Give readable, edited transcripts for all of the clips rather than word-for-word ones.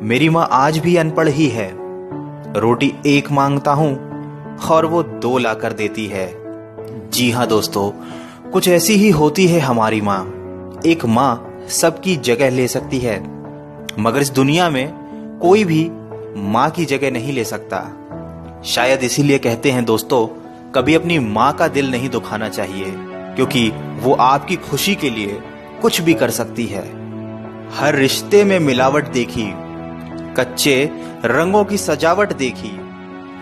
मेरी माँ आज भी अनपढ़ ही है। रोटी एक मांगता हूं और वो 2 लाकर देती है। जी हाँ दोस्तों, कुछ ऐसी ही होती है हमारी माँ। एक माँ सबकी जगह ले सकती है, मगर इस दुनिया में कोई भी माँ की जगह नहीं ले सकता। शायद इसीलिए कहते हैं दोस्तों, कभी अपनी माँ का दिल नहीं दुखाना चाहिए, क्योंकि वो आपकी खुशी के लिए कुछ भी कर सकती है। हर रिश्ते में मिलावट देखी, कच्चे रंगों की सजावट देखी,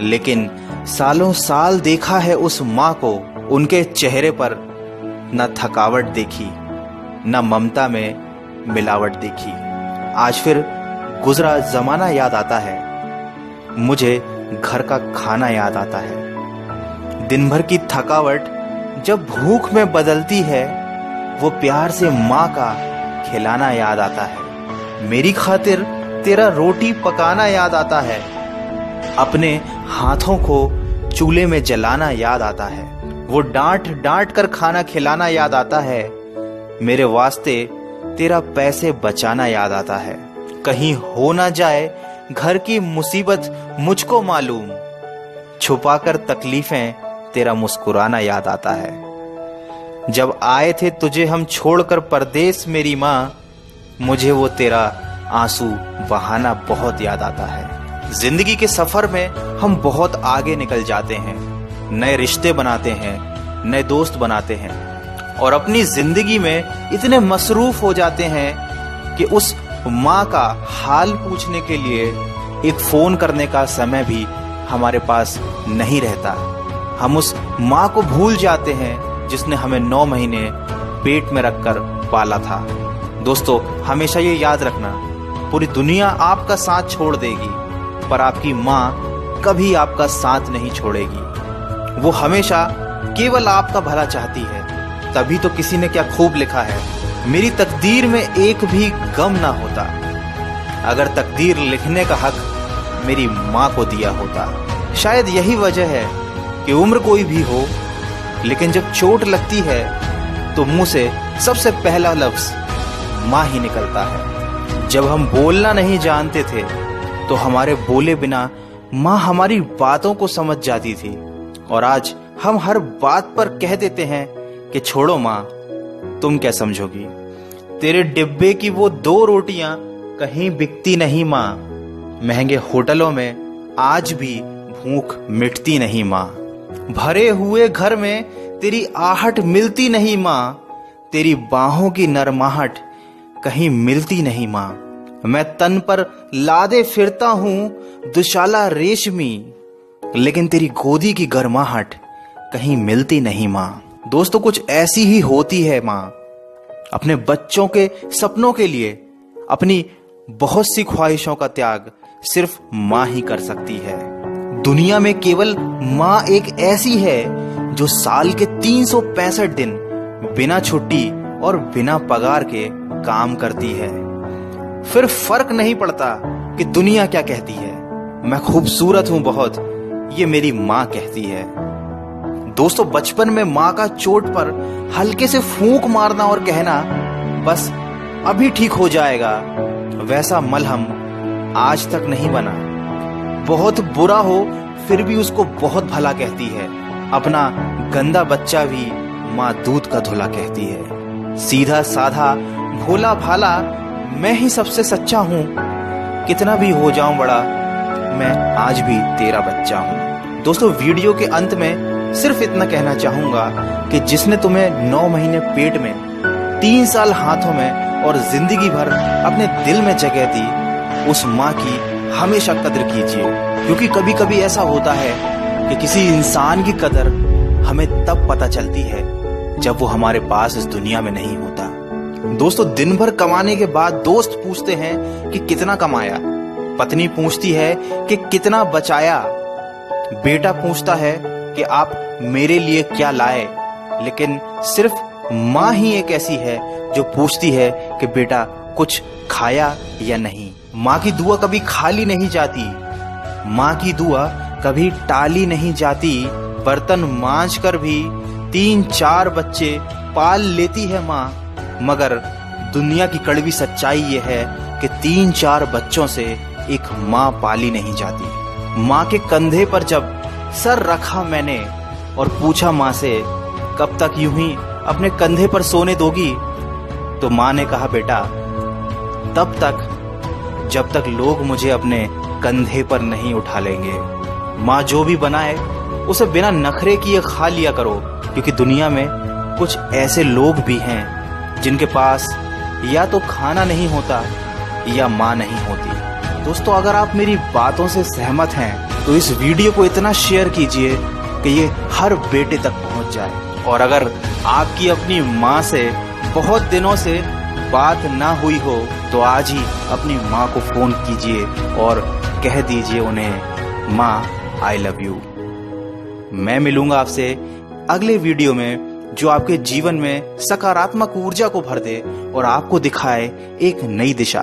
लेकिन सालों साल देखा है उस माँ को, उनके चेहरे पर न थकावट देखी, न ममता में मिलावट देखी। आज फिर गुजरा जमाना याद आता है, मुझे घर का खाना याद आता है। दिन भर की थकावट जब भूख में बदलती है, वो प्यार से माँ का खिलाना याद आता है। मेरी खातिर तेरा रोटी पकाना याद आता है, अपने हाथों को चूल्हे में जलाना याद आता है। वो डांट डांट कर खाना खिलाना याद आता है, मेरे वास्ते तेरा पैसे बचाना याद आता है। कहीं हो ना जाए घर की मुसीबत मुझको मालूम, छुपाकर तकलीफें तेरा मुस्कुराना याद आता है। जब आए थे तुझे हम छोड़कर परदेस मेरी माँ, मुझे वो तेरा आंसू बहाना बहुत याद आता है। जिंदगी के सफर में हम बहुत आगे निकल जाते हैं, नए रिश्ते बनाते हैं, नए दोस्त बनाते हैं और अपनी जिंदगी में इतने मसरूफ हो जाते हैं कि उस माँ का हाल पूछने के लिए एक फोन करने का समय भी हमारे पास नहीं रहता। हम उस माँ को भूल जाते हैं जिसने हमें 9 महीने पेट में रखकर पाला था। दोस्तों, हमेशा ये याद रखना, पूरी दुनिया आपका साथ छोड़ देगी, पर आपकी माँ कभी आपका साथ नहीं छोड़ेगी। वो हमेशा केवल आपका भला चाहती है। तभी तो किसी ने क्या खूब लिखा है, मेरी तकदीर में एक भी गम ना होता, अगर तकदीर लिखने का हक मेरी माँ को दिया होता। शायद यही वजह है कि उम्र कोई भी हो, लेकिन जब चोट लगती है तो मुंह से सबसे पहला लफ्ज माँ ही निकलता है। जब हम बोलना नहीं जानते थे तो हमारे बोले बिना माँ हमारी बातों को समझ जाती थी, और आज हम हर बात पर कह देते हैं कि छोड़ो माँ, तुम क्या समझोगी। तेरे डिब्बे की वो 2 रोटियां कहीं बिकती नहीं माँ, महंगे होटलों में आज भी भूख मिटती नहीं माँ। भरे हुए घर में तेरी आहट मिलती नहीं माँ, तेरी बाहों की नरमाहट कहीं मिलती नहीं माँ। मैं तन पर लादे फिरता हूँ दुशाला रेशमी, लेकिन तेरी गोदी की गर्माहट कहीं मिलती नहीं माँ। दोस्तों, कुछ ऐसी ही होती है माँ, अपने बच्चों के सपनों के लिए अपनी बहुत सी ख्वाहिशों का त्याग सिर्फ माँ ही कर सकती है। दुनिया में केवल माँ एक ऐसी है जो साल के 365 दिन बिना छुट्टी और बिना पगार के काम करती है। फिर फर्क नहीं पड़ता कि दुनिया क्या कहती है, मैं खूबसूरत हूं बहुत, ये मेरी माँ कहती है। दोस्तों, बचपन में माँ का चोट पर हल्के से फूंक मारना और कहना बस अभी ठीक हो जाएगा, वैसा मलहम आज तक नहीं बना। बहुत बुरा हो फिर भी उसको बहुत भला कहती है। अपना गंदा बच्चा भी माँ दूध का धुला कहती है। सीधा साधा भोला भाला मैं ही सबसे सच्चा हूँ, कितना भी हो जाऊं बड़ा, मैं आज भी तेरा बच्चा हूँ। दोस्तों, वीडियो के अंत में सिर्फ इतना कहना चाहूंगा कि जिसने तुम्हें 9 महीने पेट में, 3 साल हाथों में और जिंदगी भर अपने दिल में जगह दी, उस माँ की हमेशा कदर कीजिए, क्योंकि कभी कभी ऐसा होता है कि किसी इंसान की कदर हमें तब पता चलती है जब वो हमारे पास इस दुनिया में नहीं होता। दोस्तों, दिन भर कमाने के बाद दोस्त पूछते हैं कि कितना कमाया, पत्नी पूछती है कि कितना बचाया, बेटा पूछता है कि आप मेरे लिए क्या लाए, लेकिन सिर्फ माँ ही एक ऐसी है जो पूछती है कि बेटा कुछ खाया या नहीं। माँ की दुआ कभी खाली नहीं जाती, माँ की दुआ कभी टाली नहीं जाती। बर्तन मांज कर भी 3-4 बच्चे पाल लेती है माँ, मगर दुनिया की कड़वी सच्चाई ये है कि 3-4 बच्चों से एक माँ पाली नहीं जाती। माँ के कंधे पर जब सर रखा मैंने और पूछा माँ से कब तक यूं ही अपने कंधे पर सोने दोगी, तो माँ ने कहा बेटा तब तक जब तक लोग मुझे अपने कंधे पर नहीं उठा लेंगे। माँ जो भी बनाए उसे बिना नखरे किए खा लिया करो, क्योंकि दुनिया में कुछ ऐसे लोग भी हैं जिनके पास या तो खाना नहीं होता या माँ नहीं होती। दोस्तों, अगर आप मेरी बातों से सहमत हैं तो इस वीडियो को इतना शेयर कीजिए कि ये हर बेटे तक पहुंच जाए। और अगर आपकी अपनी माँ से बहुत दिनों से बात ना हुई हो तो आज ही अपनी माँ को फोन कीजिए और कह दीजिए उन्हें माँ आई लव यू। मैं मिलूंगा आपसे अगले वीडियो में जो आपके जीवन में सकारात्मक ऊर्जा को भर दे और आपको दिखाए एक नई दिशा।